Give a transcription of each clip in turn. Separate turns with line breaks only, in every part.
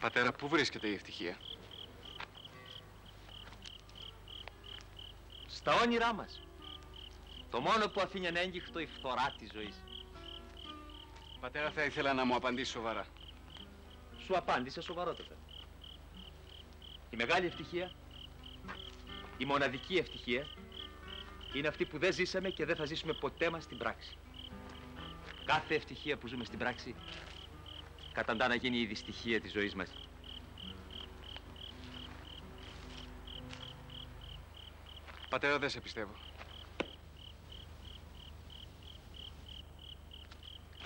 Πατέρα, πού βρίσκεται η ευτυχία?
Στα όνειρά μας. Το μόνο που αφήνει ανέγγιχτο η φθορά της ζωής.
Πατέρα, θα ήθελα να μου απαντήσει σοβαρά.
Σου απάντησε σοβαρότατα. Η μεγάλη ευτυχία, η μοναδική ευτυχία, είναι αυτή που δεν ζήσαμε και δεν θα ζήσουμε ποτέ μας στην πράξη. Κάθε ευτυχία που ζούμε στην πράξη καταντά να γίνει η δυστυχία της ζωής μας.
Πατέρα, δεν σε πιστεύω.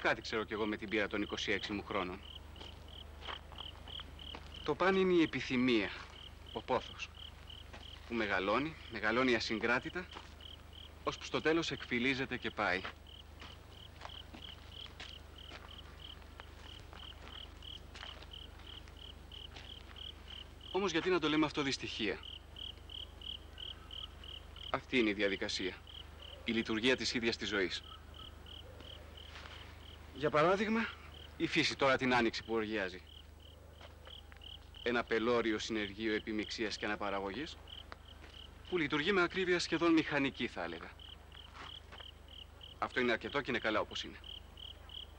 Κάτι ξέρω κι εγώ με την πείρα των 26 μου χρόνων. Το παν είναι η επιθυμία, ο πόθος, που μεγαλώνει ασυγκράτητα, ώσπου στο τέλος εκφυλίζεται και πάει. Όμως γιατί να το λέμε αυτό δυστυχία? Αυτή είναι η διαδικασία, η λειτουργία της ίδιας της ζωής. Για παράδειγμα, η φύση τώρα την άνοιξη που οργιάζει. Ένα πελώριο συνεργείο επιμιξίας και αναπαραγωγής που λειτουργεί με ακρίβεια σχεδόν μηχανική, θα έλεγα. Αυτό είναι αρκετό και είναι καλά όπως είναι.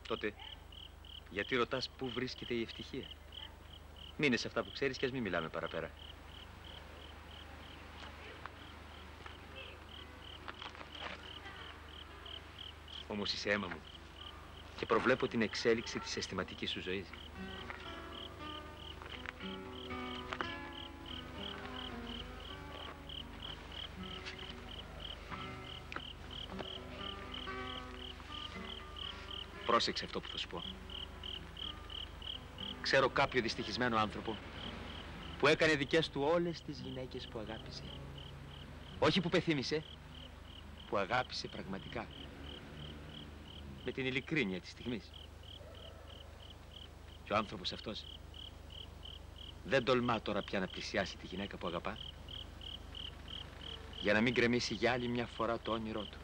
Τότε, γιατί ρωτάς πού βρίσκεται η ευτυχία? Μείνε σε αυτά που ξέρεις και ας μην μιλάμε παραπέρα. Όμως είσαι αίμα μου και προβλέπω την εξέλιξη της αισθηματικής σου ζωής. Πρόσεξε αυτό που θα σου πω. Ξέρω κάποιο δυστυχισμένο άνθρωπο που έκανε δικές του όλες τις γυναίκες που αγάπησε. Όχι που πεθύμησε, που αγάπησε πραγματικά. Με την ειλικρίνεια της στιγμής. Και ο άνθρωπος αυτός δεν τολμά τώρα πια να πλησιάσει τη γυναίκα που αγαπά, για να μην γκρεμίσει για άλλη μια φορά το όνειρό του.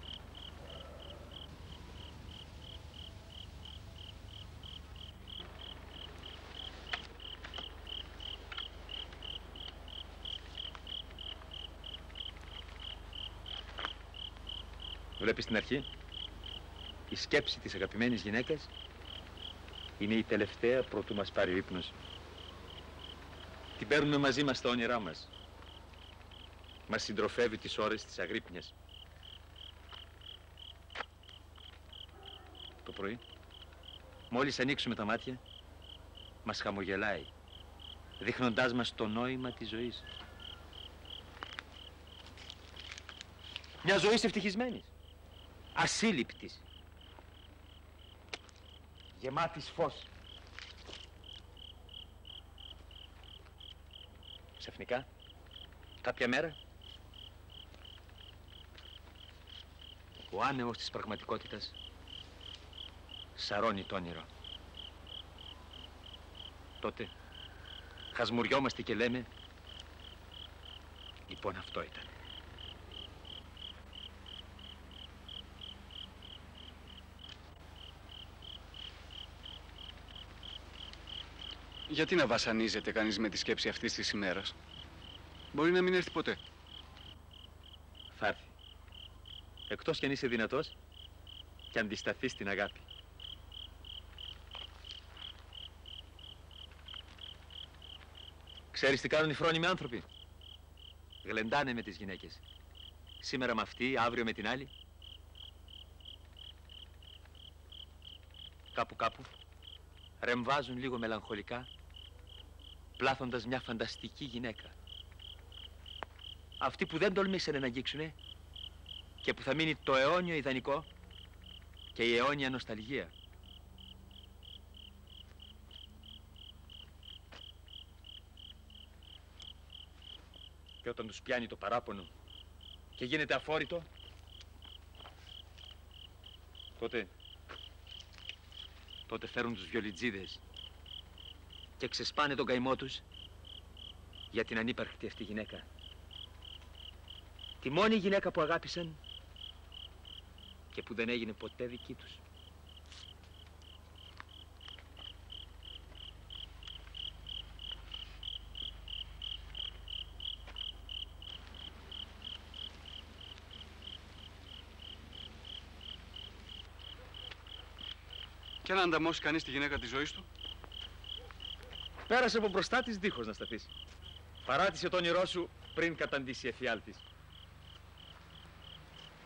Βλέπεις στην αρχή, η σκέψη της αγαπημένης γυναίκας είναι η τελευταία προτού μας πάρει ο ύπνος. Την παίρνουμε μαζί μας στα όνειρά μας. Μας συντροφεύει τις ώρες της αγρύπνιας. Το πρωί, μόλις ανοίξουμε τα μάτια, μας χαμογελάει, δείχνοντάς μας το νόημα της ζωής. Μια ζωή ευτυχισμένης, ασύλληπτης, γεμάτης φως. Ξαφνικά, κάποια μέρα, ο άνεμος της πραγματικότητας σαρώνει το όνειρο. Τότε χασμουριόμαστε και λέμε, λοιπόν αυτό ήταν.
Γιατί να βασανίζεται κανείς με τη σκέψη αυτής της ημέρας? Μπορεί να μην έρθει ποτέ.
Θα έρθει. Εκτός κι αν είσαι δυνατός και αντισταθείς στην αγάπη. Ξέρεις τι κάνουν οι φρόνιμοι άνθρωποι? Γλεντάνε με τις γυναίκες. Σήμερα με αυτή, αύριο με την άλλη. Κάπου κάπου ρεμβάζουν λίγο μελαγχολικά, πλάθοντας μια φανταστική γυναίκα. Αυτή που δεν τολμήσανε να αγγίξουνε και που θα μείνει το αιώνιο ιδανικό και η αιώνια νοσταλγία. Και όταν τους πιάνει το παράπονο και γίνεται αφόρητο, τότε φέρουν τους βιολιτζίδες και ξεσπάνε τον καημό τους για την ανύπαρκτη αυτή γυναίκα. Τη μόνη γυναίκα που αγάπησαν και που δεν έγινε ποτέ δική τους.
Και αν ανταμώσει κανείς τη γυναίκα της ζωής του.
Πέρασε από μπροστά της δίχως να σταθείς. Παράτησε το όνειρό σου πριν καταντήσει η εφιάλτης.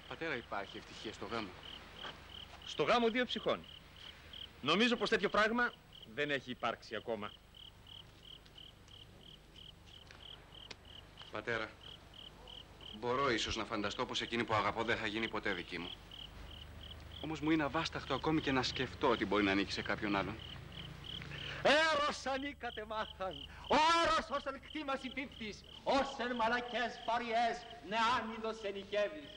Πατέρα, υπάρχει ευτυχία στο γάμο?
Στο γάμο δύο ψυχών. Νομίζω πως τέτοιο πράγμα δεν έχει υπάρξει ακόμα.
Πατέρα, μπορώ ίσως να φανταστώ πως εκείνη που αγαπώ δεν θα γίνει ποτέ δική μου. Όμως μου είναι αβάσταχτο ακόμη και να σκεφτώ ότι μπορεί να ανήκει σε κάποιον άλλον.
Έρος ανήκατε μάθαν, όρος ως ελκτήμα συμπίπτης, ως εν μαλακές παριές νεάνιδος ενικεύεις.